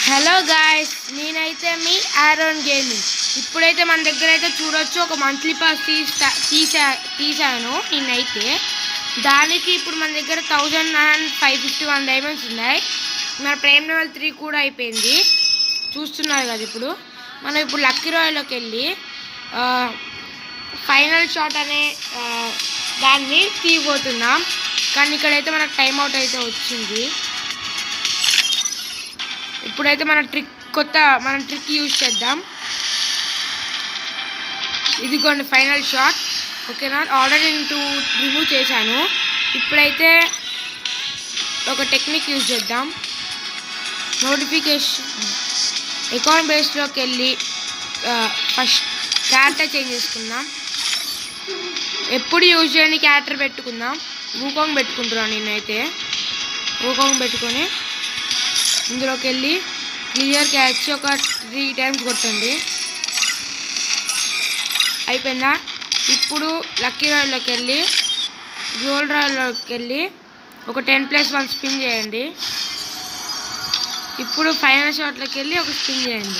Hello guys, నేనైతే మీ Aaron gaming. ఇప్పుడైతే మన దగ్గర అయితే చూడొచ్చు, ఒక మంత్లీ పాస్ తీసాను నేనైతే. దానికి ఇప్పుడు మన దగ్గర 1551 డైమండ్స్ ఉన్నాయి. మన ప్రైమ్ లెవెల్ 3 కూడా అయిపోయింది, చూస్తున్నారు కదా. ఇప్పుడు మనం లక్కీ రాయల్లోకి వెళ్ళి ఫైనల్ షాట్ అనే దాన్ని తీయబోతున్నాం. కానీ ఇక్కడైతే మనకు టైం అవుట్ అయితే వచ్చింది. ఇప్పుడైతే మనం ట్రిక్ యూజ్ చేద్దాం. ఇదిగోండి ఫైనల్ షాట్, ఓకేనా. ఆల్రెడీ నేను రిమూవ్ చేశాను. ఇప్పుడైతే ఒక టెక్నిక్ యూజ్ చేద్దాం. నోటిఫికేషన్ అకౌంట్ బేస్లోకి వెళ్ళి ఫస్ట్ క్యారెక్టర్ చేంజ్ చేసుకుందాం. ఎప్పుడు యూజ్ చేయని క్యారెక్టర్ పెట్టుకుందాం. వూకాంగ్ పెట్టుకుంటున్నాను నేనైతే. వూకాంగ్ పెట్టుకొని ఇందులోకి వెళ్ళి క్లియర్ క్యాచ్ ఒక 3 టైమ్స్ కొట్టండి. అయిపోయిందా? ఇప్పుడు లక్కీ రాయల్లోకి వెళ్ళి గోల్డ్ రాయల్లోకి వెళ్ళి ఒక 10+1 స్పిన్ చేయండి. ఇప్పుడు ఫైనల్ షాట్లోకి వెళ్ళి ఒక స్పిన్ చేయండి.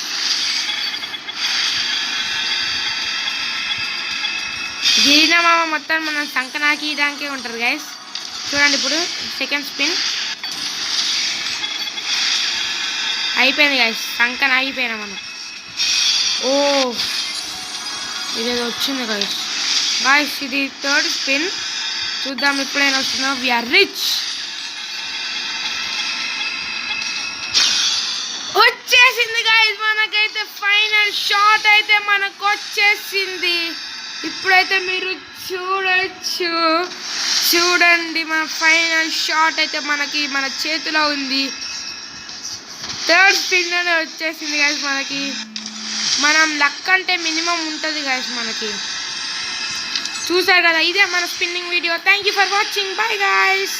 జీనమామ మొత్తం మనం సంకనాకి ఇదానికే ఉంటారు గైస్. చూడండి, ఇప్పుడు సెకండ్ స్పిన్ అయిపోయింది గైస్. సంకన అయిపోయినా మనం. ఓ, ఇదేదో వచ్చింది గాయస్. ఇది థర్డ్ స్పిన్. చూద్దాం ఎప్పుడైనా వస్తుందో. We are rich. వచ్చేసింది గాయస్, మనకైతే ఫైనల్ షాట్ అయితే మనకు వచ్చేసింది. ఇప్పుడైతే మీరు చూడండి, మన ఫైనల్ షాట్ అయితే మన చేతిలో ఉంది. థర్డ్ స్పిన్ అనే వచ్చేసింది గాయస్ మనకి. మనం లక్ అంటే మినిమం ఉంటుంది గాయస్ మనకి. చూసారు కదా, ఇదే మన spinning video. Thank you for watching. By guys.